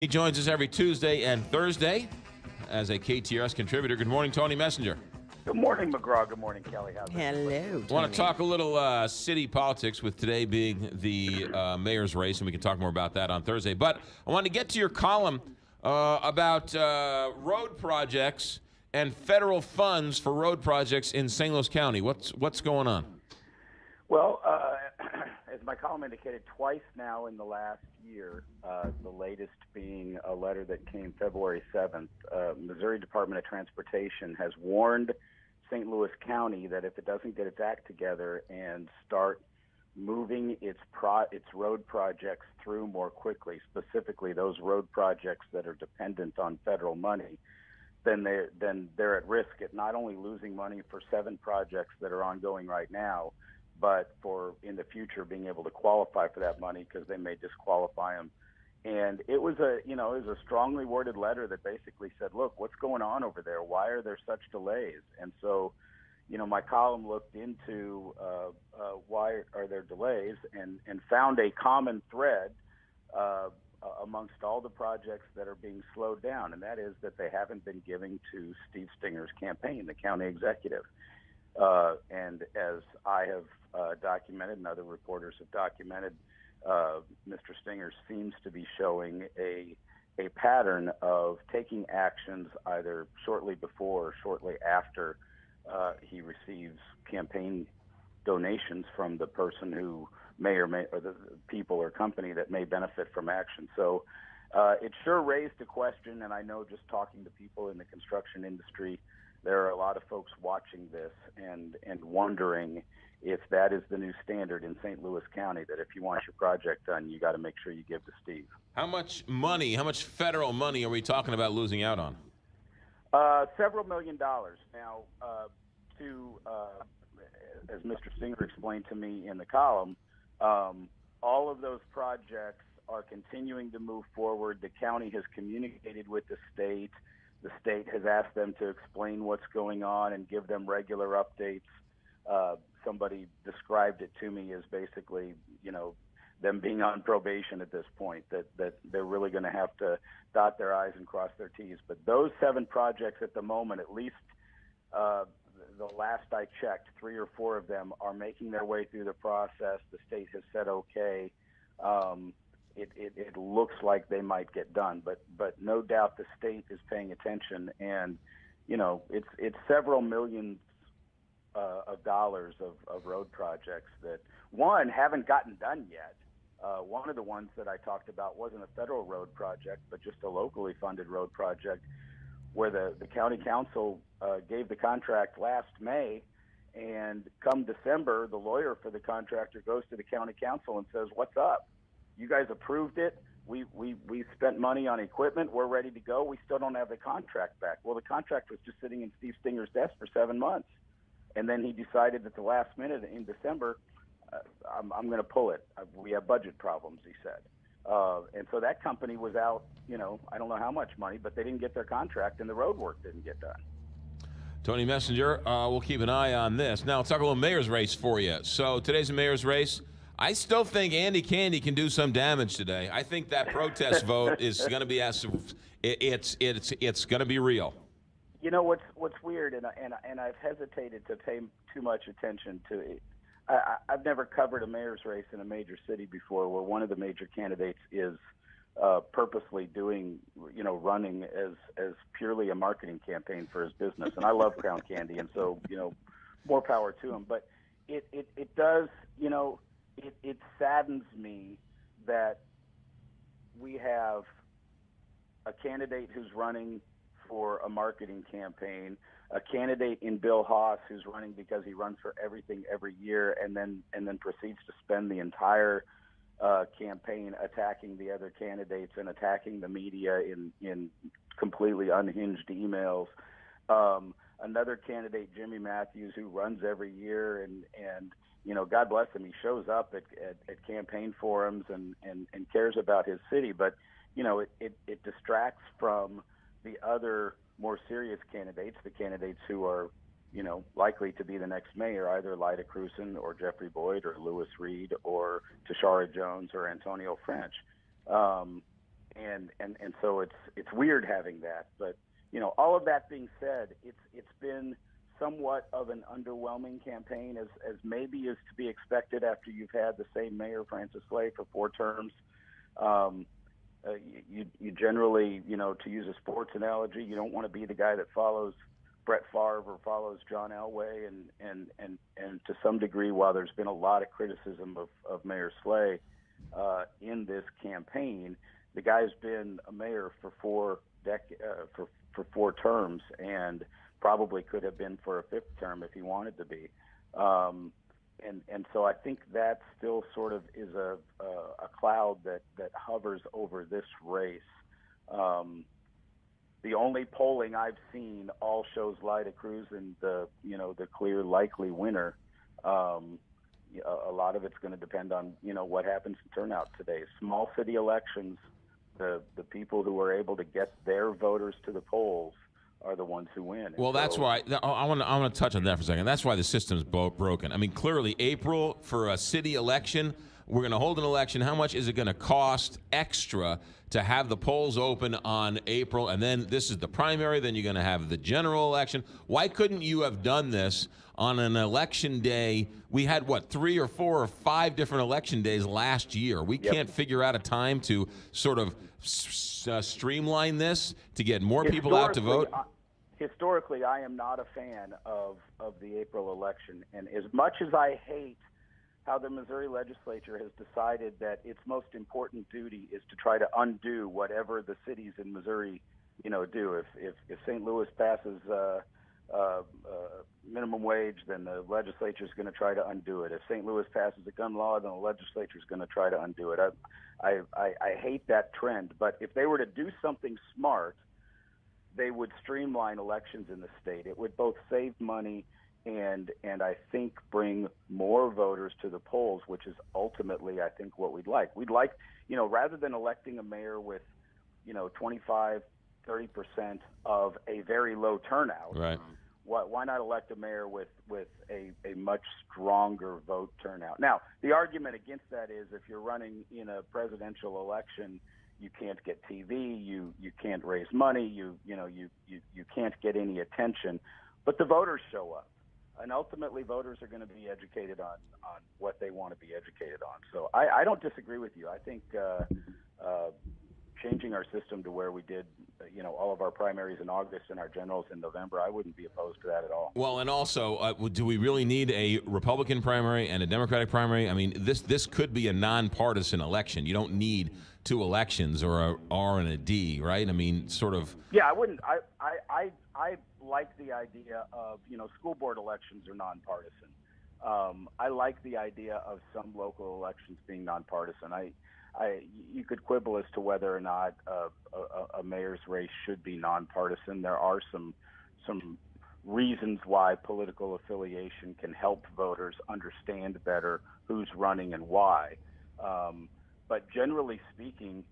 He joins us every Tuesday and Thursday as a KTRS contributor. Good morning, Tony Messenger. Good morning, McGraw. Good morning, Kelly. How's it? Hello. I want to talk a little city politics, with today being the mayor's race, and we can talk more about that on Thursday. But I want to get to your column about road projects and federal funds for road projects in St. Louis County. What's going on? Well, as my column indicated, twice now in the last year, the latest being a letter that came February 7th, Missouri Department of Transportation has warned St. Louis County that if it doesn't get its act together and start moving its road projects through more quickly, specifically those road projects that are dependent on federal money, then they're at risk at not only losing money for 7 projects that are ongoing right now, but for in the future being able to qualify for that money because they may disqualify them. And it was a strongly worded letter that basically said, look, what's going on over there? Why are there such delays? And so, my column looked into why are there delays and found a common thread amongst all the projects that are being slowed down, and that is that they haven't been giving to Steve Stinger's campaign, the county executive. And as I have documented and other reporters have documented, Mr. Stinger seems to be showing a pattern of taking actions either shortly before or shortly after he receives campaign donations from the person who may or the people or company that may benefit from action. So it sure raised a question, and I know just talking to people in the construction industry, there are a lot of folks watching this and wondering if that is the new standard in St. Louis County, that if you want your project done, you got to make sure you give to Steve. How much federal money are we talking about losing out on? Several $1 million. Now, as Mr. Stinger explained to me in the column, all of those projects are continuing to move forward. The county has communicated with the state. The state has asked them to explain what's going on and give them regular updates. Somebody described it to me as basically, them being on probation at this point, that they're really going to have to dot their I's and cross their T's. But those 7 projects at the moment, at least the last I checked, 3 or 4 of them are making their way through the process. The state has said okay. It looks like they might get done, but no doubt the state is paying attention, and it's several millions of dollars of road projects that haven't gotten done yet. One of the ones that I talked about wasn't a federal road project, but just a locally funded road project where the county council gave the contract last May, and come December, the lawyer for the contractor goes to the county council and says, "What's up? You guys approved it. We spent money on equipment. We're ready to go. We still don't have the contract back." Well, the contract was just sitting in Steve Stinger's desk for 7 months. And then he decided at the last minute in December, I'm going to pull it. We have budget problems, he said. And so that company was out, I don't know how much money, but they didn't get their contract and the road work didn't get done. Tony Messenger, we'll keep an eye on this. Now, let's talk a little mayor's race for you. So today's a mayor's race. I still think Andy Candy can do some damage today. I think that protest vote is going to be it's going to be real. What's weird, and I've hesitated to pay too much attention to it. I've never covered a mayor's race in a major city before, where one of the major candidates is purposely running as purely a marketing campaign for his business. And I love Crown Candy, and so more power to him. But it does, it saddens me that we have a candidate who's running for a marketing campaign, a candidate in Bill Haas who's running because he runs for everything every year, and then proceeds to spend the entire campaign attacking the other candidates and attacking the media in completely unhinged emails. Another candidate, Jimmy Matthews, who runs every year, and God bless him, he shows up at campaign forums and cares about his city, but it distracts from the other more serious candidates, the candidates who are, likely to be the next mayor, either Lyda Crewson or Jeffrey Boyd or Lewis Reed or Tashara Jones or Antonio French. and so it's weird having that. But all of that being said, it's been somewhat of an underwhelming campaign, as maybe is to be expected after you've had the same mayor, Francis Slay, for 4 terms. You generally, to use a sports analogy, you don't want to be the guy that follows Brett Favre or follows John Elway, and to some degree, while there's been a lot of criticism of Mayor Slay in this campaign, the guy's been a mayor for 4 terms, and probably could have been for a 5th term if he wanted to be. And so I think that still sort of is a cloud that hovers over this race. The only polling I've seen all shows Lyda Cruz and the clear likely winner. A lot of it's going to depend on what happens in turnout today. Small city elections, the people who are able to get their voters to the polls are the ones who win. Well, that's why I want to touch on that for a second. That's why the system's broken. I mean, clearly, April for a city election, we're going to hold an election. How much is it going to cost extra to have the polls open on April? And then this is the primary. Then you're going to have the general election. Why couldn't you have done this on an election day? We had, 3 or 4 or 5 different election days last year. We can't figure out a time to sort of streamline this to get more people out to vote? Historically, I am not a fan of the April election. And as much as I hate how the Missouri legislature has decided that its most important duty is to try to undo whatever the cities in Missouri, do. If St. Louis passes minimum wage, then the legislature is going to try to undo it. If St. Louis passes a gun law, then the legislature is going to try to undo it. I hate that trend, but if they were to do something smart, they would streamline elections in the state. It would both save money and I think bring more voters to the polls, which is ultimately, I think, what we'd like. We'd like, rather than electing a mayor with, 25, 30% of a very low turnout. Right. Why not elect a mayor with a much stronger vote turnout? Now, the argument against that is if you're running in a presidential election, you can't get TV, you can't raise money, you can't get any attention, but the voters show up. And ultimately, voters are going to be educated on what they want to be educated on. So I don't disagree with you. I think changing our system to where we did, all of our primaries in August and our generals in November, I wouldn't be opposed to that at all. Well, and also, do we really need a Republican primary and a Democratic primary? I mean, this could be a nonpartisan election. You don't need 2 elections or a R and a D, right? I mean, sort of. Yeah, I wouldn't. I like the idea of, school board elections are nonpartisan. I like the idea of some local elections being nonpartisan. You could quibble as to whether or not a mayor's race should be nonpartisan. There are some reasons why political affiliation can help voters understand better who's running and why. But generally speaking,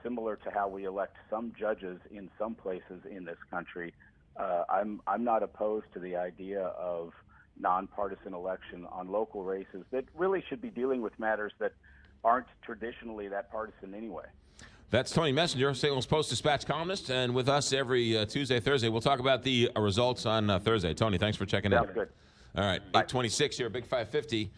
similar to how we elect some judges in some places in this country, I'm not opposed to the idea of nonpartisan election on local races that really should be dealing with matters that aren't traditionally that partisan anyway. That's Tony Messenger, St. Louis Post-Dispatch columnist, and with us every Tuesday, Thursday. We'll talk about the results on Thursday. Tony, thanks for checking in. Sounds good. All right, 8:26 here, Big 550.